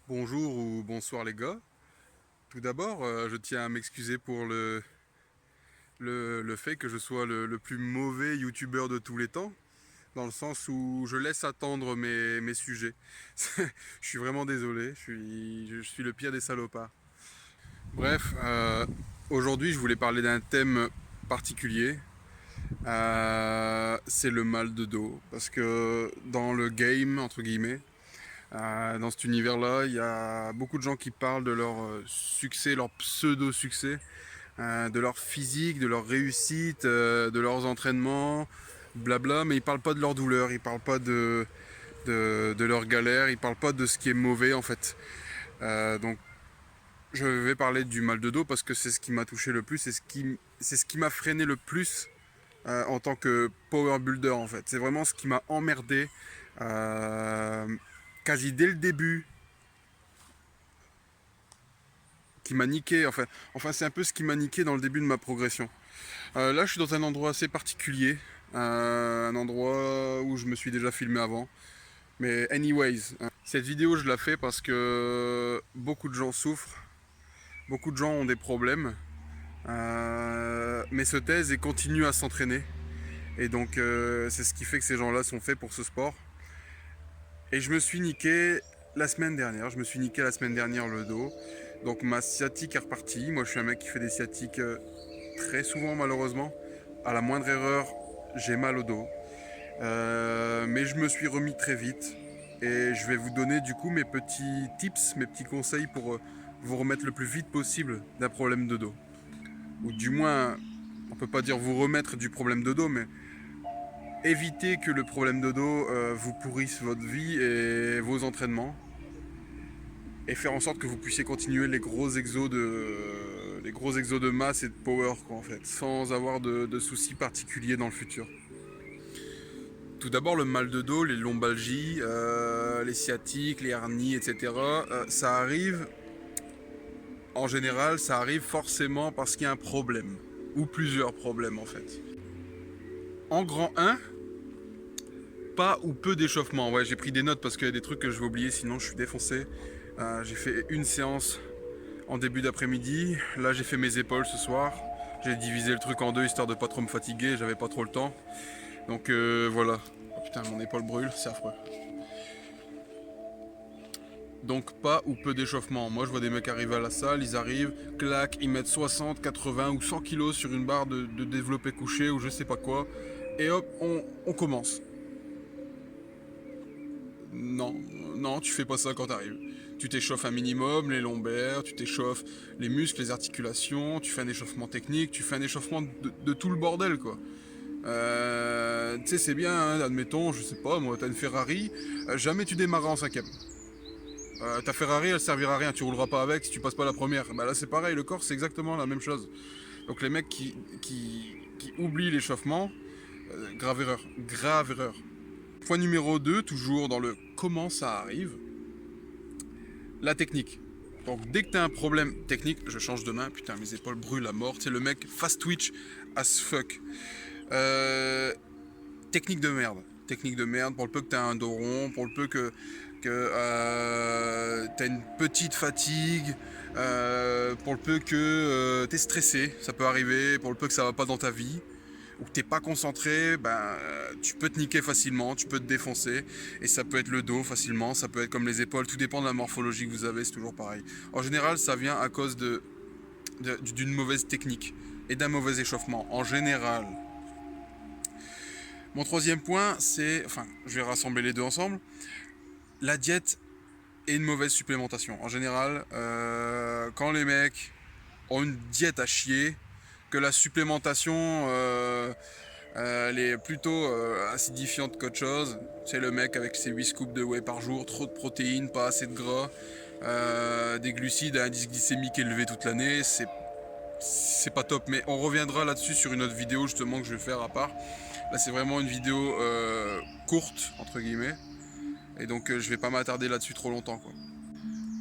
Bonjour ou bonsoir les gars. Tout d'abord, je tiens à m'excuser pour le fait que je sois le plus mauvais youtubeur de tous les temps, dans le sens où je laisse attendre mes sujets. Je suis vraiment désolé, je suis le pire des salopards. Bref, aujourd'hui je voulais parler d'un thème particulier. C'est le mal de dos. Parce que dans le game, entre guillemets, dans cet univers-là, il y a beaucoup de gens qui parlent de leur succès, leur pseudo-succès, de leur physique, de leur réussite, de leurs entraînements, blabla, mais ils parlent pas de leur douleur, ils parlent pas de leur galère, ils parlent pas de ce qui est mauvais en fait. Donc je vais parler du mal de dos parce que c'est ce qui m'a touché le plus, c'est ce qui m'a freiné le plus en tant que power builder en fait. C'est vraiment ce qui m'a emmerdé quasi dès le début, qui m'a niqué, enfin c'est un peu ce qui m'a niqué dans le début de ma progression. Là je suis dans un endroit assez particulier, un endroit où je me suis déjà filmé avant. Mais anyways, cette vidéo je la fais parce que beaucoup de gens souffrent, beaucoup de gens ont des problèmes, mais se taisent et continuent à s'entraîner. Et donc c'est ce qui fait que ces gens-là sont faits pour ce sport. Et je me suis niqué la semaine dernière, le dos. Donc ma sciatique est repartie. Moi je suis un mec qui fait des sciatiques très souvent malheureusement. À la moindre erreur, j'ai mal au dos. Mais je me suis remis très vite. Et je vais vous donner du coup mes petits tips, mes petits conseils pour vous remettre le plus vite possible d'un problème de dos. Ou du moins, on peut pas dire vous remettre du problème de dos, mais éviter que le problème de dos vous pourrisse votre vie et vos entraînements. Et faire en sorte que vous puissiez continuer les gros exos de masse et de power quoi, en fait, sans avoir de soucis particuliers dans le futur. Tout d'abord le mal de dos, les lombalgies, les sciatiques, les hernies, etc. Ça arrive, en général, ça arrive forcément parce qu'il y a un problème. Ou plusieurs problèmes en fait. En grand 1, pas ou peu d'échauffement. Ouais, j'ai pris des notes parce qu'il y a des trucs que je vais oublier, sinon je suis défoncé. J'ai fait une séance en début d'après-midi. Là, j'ai fait mes épaules ce soir. J'ai divisé le truc en deux histoire de pas trop me fatiguer. J'avais pas trop le temps. Donc voilà. Oh putain, mon épaule brûle, c'est affreux. Donc pas ou peu d'échauffement. Moi, je vois des mecs arriver à la salle, ils arrivent, clac, ils mettent 60, 80 ou 100 kilos sur une barre de développé couché ou je sais pas quoi. Et hop, on commence. Non, non, tu fais pas ça quand t'arrives. Tu t'échauffes un minimum, les lombaires, tu t'échauffes les muscles, les articulations, tu fais un échauffement technique, tu fais un échauffement de tout le bordel, quoi. Tu sais, c'est bien, hein, admettons, je sais pas, moi, t'as une Ferrari, jamais tu démarras en cinquième. Ta Ferrari, elle servira à rien, tu rouleras pas avec si tu passes pas la première. Bah là, c'est pareil, le corps, c'est exactement la même chose. Donc les mecs qui oublient l'échauffement, grave erreur, grave erreur. Point numéro 2, toujours dans le comment ça arrive, la technique. Donc dès que t'as un problème technique, je change de main, putain mes épaules brûlent à mort, c'est le mec fast twitch as fuck. Euh, technique de merde. Technique de merde, pour le peu que t'as un dos rond, pour le peu que t'as une petite fatigue, pour le peu que t'es stressé, ça peut arriver, pour le peu que ça va pas dans ta vie, ou que t'es pas concentré, ben, tu peux te niquer facilement, tu peux te défoncer, et ça peut être le dos facilement, ça peut être comme les épaules, tout dépend de la morphologie que vous avez, c'est toujours pareil. En général, ça vient à cause d'une mauvaise technique et d'un mauvais échauffement, en général. Mon troisième point, c'est, enfin, je vais rassembler les deux ensemble, la diète et une mauvaise supplémentation. En général, quand les mecs ont une diète à chier, que la supplémentation elle est plutôt acidifiante qu'autre chose. C'est le mec avec ses 8 scoops de whey par jour, trop de protéines, pas assez de gras, des glucides, un indice glycémique élevé toute l'année, c'est pas top. Mais on reviendra là-dessus sur une autre vidéo justement que je vais faire à part. Là c'est vraiment une vidéo courte entre guillemets. Et donc je vais pas m'attarder là-dessus trop longtemps quoi.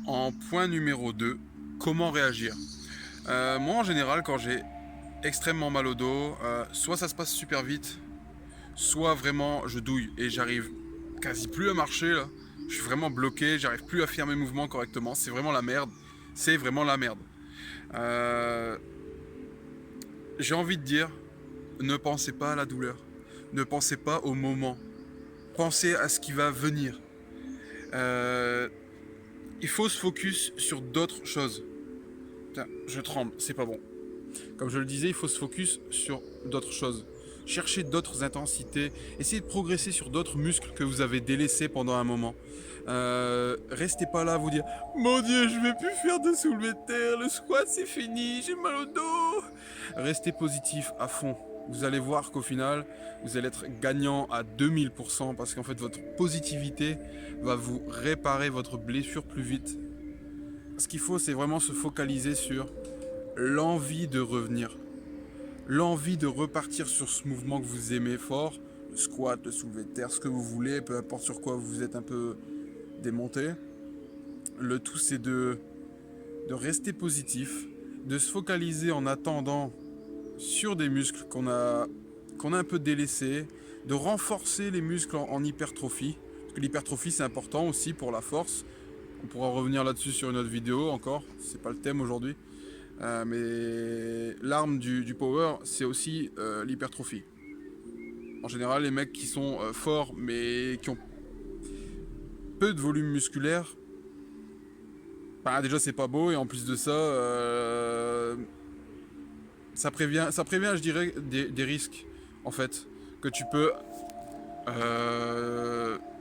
En point numéro 2, comment réagir. Moi en général quand j'ai extrêmement mal au dos, soit ça se passe super vite, soit vraiment je douille et j'arrive quasi plus à marcher là. Je suis vraiment bloqué, j'arrive plus à faire mes mouvements correctement. C'est vraiment la merde. C'est vraiment la merde. Euh, J'ai envie de dire, ne pensez pas à la douleur. Ne pensez pas au moment. Pensez à ce qui va venir. Euh, il faut se focus sur d'autres choses. Putain, je tremble, c'est pas bon. Comme je le disais, il faut se focus sur d'autres choses. Cherchez d'autres intensités. Essayez de progresser sur d'autres muscles que vous avez délaissés pendant un moment. Restez pas là à vous dire mon Dieu, je vais plus faire de soulevé de terre, le squat c'est fini, j'ai mal au dos. Restez positif à fond. Vous allez voir qu'au final, vous allez être gagnant à 2000% parce qu'en fait, votre positivité va vous réparer votre blessure plus vite. Ce qu'il faut, c'est vraiment se focaliser sur l'envie de revenir. L'envie de repartir sur ce mouvement que vous aimez fort, le squat, le soulevé de terre, ce que vous voulez, peu importe sur quoi vous êtes un peu démonté. Le tout, c'est de rester positif, de se focaliser en attendant sur des muscles qu'on a un peu délaissés, de renforcer les muscles en hypertrophie. Parce que l'hypertrophie, c'est important aussi pour la force. On pourra revenir là-dessus sur une autre vidéo encore, c'est pas le thème aujourd'hui. Mais l'arme du power, c'est aussi l'hypertrophie. En général, les mecs qui sont forts mais qui ont peu de volume musculaire, bah, déjà c'est pas beau et en plus de ça, ça prévient, je dirais, des risques en fait que tu peux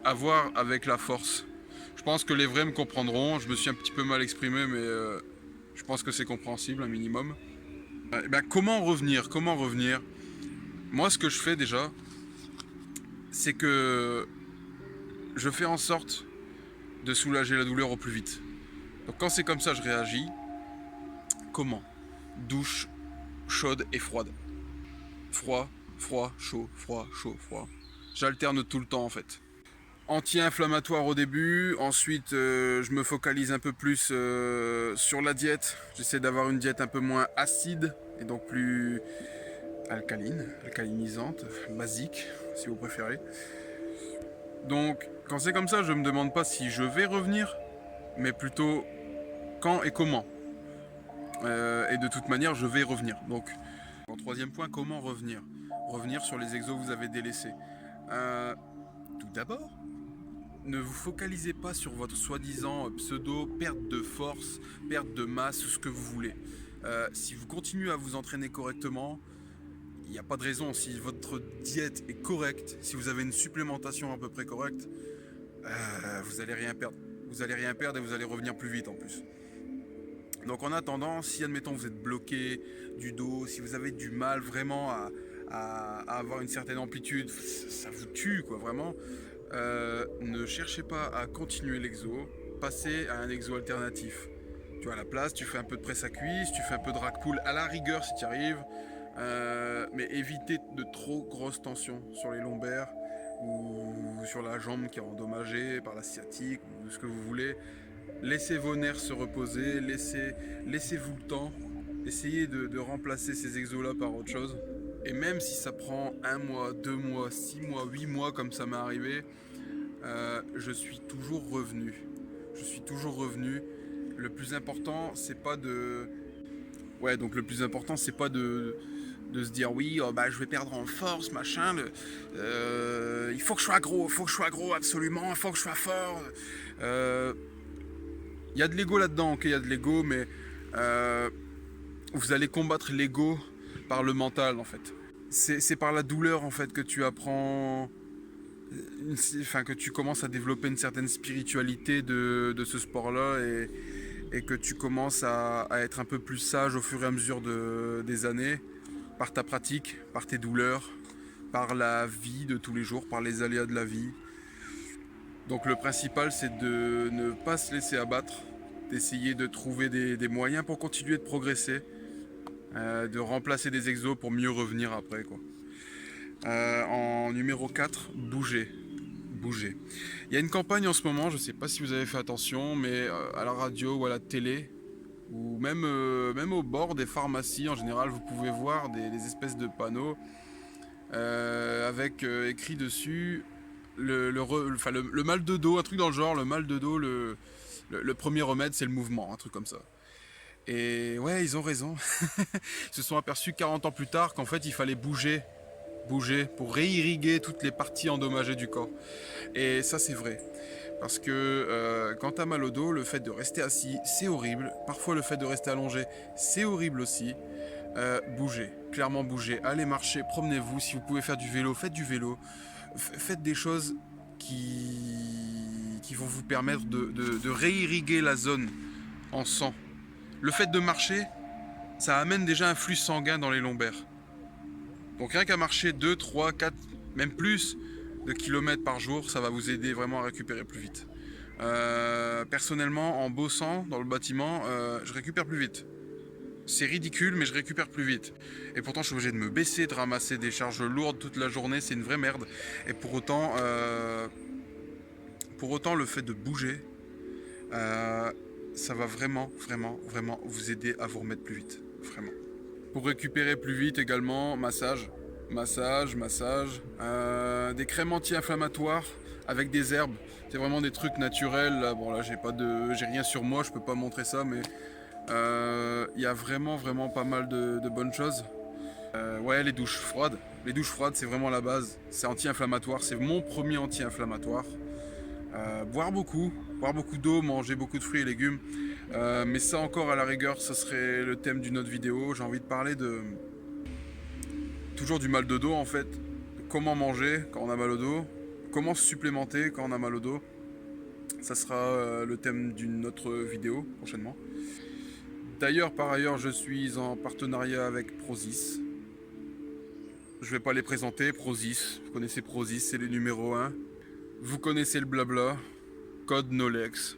avoir avec la force. Je pense que les vrais me comprendront. Je me suis un petit peu mal exprimé, mais je pense que c'est compréhensible un minimum. Ben, comment revenir? Comment revenir? Moi, ce que je fais déjà, c'est que je fais en sorte de soulager la douleur au plus vite. Donc quand c'est comme ça, je réagis. Comment? Douche chaude et froide. Froid, froid, chaud, froid, chaud, froid. J'alterne tout le temps en fait. Anti-inflammatoire au début, ensuite je me focalise un peu plus sur la diète. J'essaie d'avoir une diète un peu moins acide et donc plus alcalinisante, basique si vous préférez. Donc quand c'est comme ça, je me demande pas si je vais revenir, mais plutôt quand et comment. Et de toute manière, je vais revenir. Donc, en troisième point, comment revenir? Revenir sur les exos que vous avez délaissés. Tout d'abord, ne vous focalisez pas sur votre soi-disant pseudo perte de force, perte de masse, ce que vous voulez. Si vous continuez à vous entraîner correctement, il n'y a pas de raison. Si votre diète est correcte, si vous avez une supplémentation à peu près correcte, vous allez rien perdre. Vous allez rien perdre et vous allez revenir plus vite en plus. Donc en attendant, si admettons vous êtes bloqué du dos, si vous avez du mal vraiment à avoir une certaine amplitude, ça vous tue quoi vraiment, ne cherchez pas à continuer l'exo, passez à un exo alternatif. Tu vois, à la place, tu fais un peu de presse à cuisse, tu fais un peu de rack pull à la rigueur si tu y arrives, mais évitez de trop grosses tensions sur les lombaires ou sur la jambe qui est endommagée par la sciatique ou ce que vous voulez. Laissez vos nerfs se reposer, laissez-vous le temps, essayez de remplacer ces exos-là par autre chose. Et même si ça prend 1 mois, 2 mois, 6 mois, 8 mois comme ça m'est arrivé, je suis toujours revenu. Je suis toujours revenu. Le plus important, c'est pas de... Ouais, donc le plus important, c'est pas de se dire oui, oh, bah, je vais perdre en force, machin. Il faut que je sois gros, absolument, il faut que je sois fort. Il y a de l'ego là-dedans, ok, il y a de l'ego, mais vous allez combattre l'ego par le mental en fait. C'est par la douleur en fait que tu apprends, enfin que tu commences à développer une certaine spiritualité de ce sport-là et que tu commences à être un peu plus sage au fur et à mesure des années, par ta pratique, par tes douleurs, par la vie de tous les jours, par les aléas de la vie. Donc le principal c'est de ne pas se laisser abattre, d'essayer de trouver des moyens pour continuer de progresser, de remplacer des exos pour mieux revenir après quoi. En numéro 4, bouger. Bouger. Il y a une campagne en ce moment, je ne sais pas si vous avez fait attention, mais à la radio ou à la télé, ou même au bord des pharmacies en général, vous pouvez voir des espèces de panneaux avec écrit dessus le mal de dos, un truc dans le genre, le mal de dos, le premier remède, c'est le mouvement, un truc comme ça. Et ouais, ils ont raison. Ils se sont aperçus 40 ans plus tard qu'en fait, il fallait bouger pour réirriguer toutes les parties endommagées du corps. Et ça, c'est vrai. Parce que quand t'as mal au dos, le fait de rester assis, c'est horrible. Parfois, le fait de rester allongé, c'est horrible aussi. Bougez, clairement bougez. Allez marcher, promenez-vous. Si vous pouvez faire du vélo, faites du vélo. Faites des choses qui vont vous permettre de réirriguer la zone en sang. Le fait de marcher, ça amène déjà un flux sanguin dans les lombaires. Donc rien qu'à marcher 2, 3, 4, même plus de kilomètres par jour, ça va vous aider vraiment à récupérer plus vite. Personnellement, en bossant dans le bâtiment, je récupère plus vite. C'est ridicule, mais je récupère plus vite. Et pourtant, je suis obligé de me baisser, de ramasser des charges lourdes toute la journée, c'est une vraie merde. Et pour autant, le fait de bouger, ça va vraiment vous aider à vous remettre plus vite. Vraiment. Pour récupérer plus vite également, massage. Des crèmes anti-inflammatoires avec des herbes. C'est vraiment des trucs naturels. Là, bon là j'ai rien sur moi, je peux pas montrer ça, mais il y a vraiment pas mal de bonnes choses. Ouais, les douches froides. Les douches froides, c'est vraiment la base. C'est anti-inflammatoire, c'est mon premier anti-inflammatoire. Boire beaucoup d'eau, manger beaucoup de fruits et légumes. Mais ça encore à la rigueur, ça serait le thème d'une autre vidéo. J'ai envie de parler toujours du mal de dos en fait. Comment manger quand on a mal au dos, comment se supplémenter quand on a mal au dos. Ça sera le thème d'une autre vidéo prochainement. D'ailleurs, par ailleurs, je suis en partenariat avec Prozis. Je vais pas les présenter, Prozis. Vous connaissez Prozis, c'est les numéros 1. Vous connaissez le blabla, code NOLEX.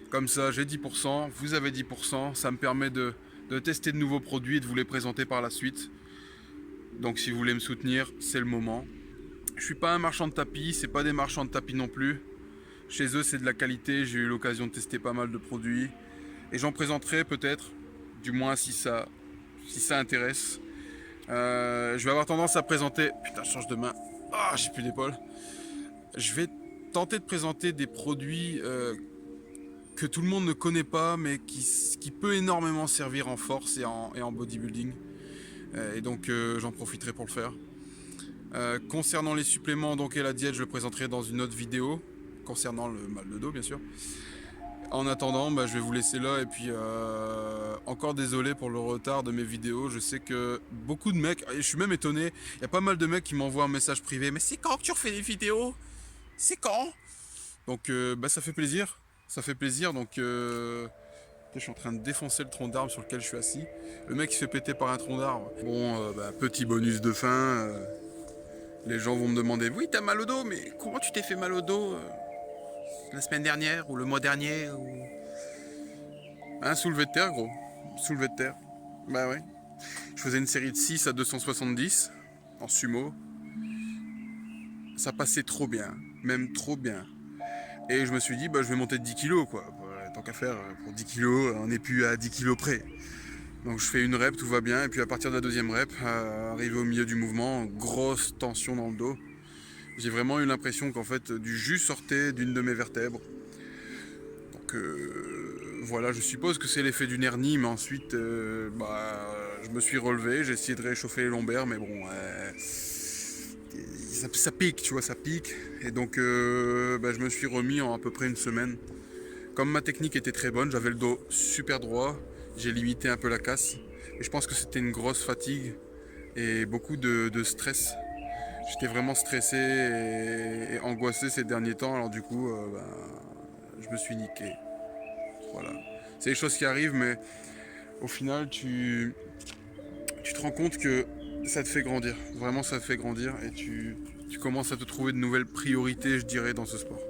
Comme ça, j'ai 10%, vous avez 10%. Ça me permet de tester de nouveaux produits et de vous les présenter par la suite. Donc si vous voulez me soutenir, c'est le moment. Je suis pas un marchand de tapis, c'est pas des marchands de tapis non plus. Chez eux, c'est de la qualité. J'ai eu l'occasion de tester pas mal de produits. Et j'en présenterai peut-être, du moins si ça intéresse. Je vais avoir tendance à présenter... Putain, je change de main. Ah, j'ai plus d'épaule. Je vais tenter de présenter des produits que tout le monde ne connaît pas, mais qui peut énormément servir en force et en bodybuilding. Et donc j'en profiterai pour le faire. Concernant les suppléments donc, et la diète, je le présenterai dans une autre vidéo, concernant le mal de dos bien sûr. En attendant, je vais vous laisser là et puis encore désolé pour le retard de mes vidéos. Je sais que beaucoup de mecs, et je suis même étonné, il y a pas mal de mecs qui m'envoient un message privé. Mais c'est quand que tu refais des vidéos? C'est quand? Donc ça fait plaisir. Ça fait plaisir. Donc je suis en train de défoncer le tronc d'arbre sur lequel je suis assis. Le mec il se fait péter par un tronc d'arbre. Bon, petit bonus de fin. Les gens vont me demander, oui t'as mal au dos, mais comment tu t'es fait mal au dos la semaine dernière ou le mois dernier ou... Un soulevé de terre gros. Soulevé de terre. Bah ouais. Je faisais une série de 6 à 270 en sumo. Ça passait trop bien. Même trop bien. Et je me suis dit, je vais monter de 10 kilos quoi. Tant qu'à faire, pour 10 kilos, on n'est plus à 10 kilos près. Donc je fais une rep, tout va bien. Et puis à partir de la deuxième rep, arrivé au milieu du mouvement, grosse tension dans le dos. J'ai vraiment eu l'impression qu'en fait du jus sortait d'une de mes vertèbres. Donc voilà, je suppose que c'est l'effet d'une hernie, mais ensuite je me suis relevé, j'ai essayé de réchauffer les lombaires, mais bon, ça pique, tu vois, ça pique. Et donc je me suis remis en à peu près une semaine. Comme ma technique était très bonne, j'avais le dos super droit, j'ai limité un peu la casse. Et je pense que c'était une grosse fatigue et beaucoup de stress. J'étais vraiment stressé et angoissé ces derniers temps, alors du coup, je me suis niqué. Voilà. C'est des choses qui arrivent, mais au final, tu te rends compte que ça te fait grandir. Vraiment, ça te fait grandir et tu commences à te trouver de nouvelles priorités, je dirais, dans ce sport.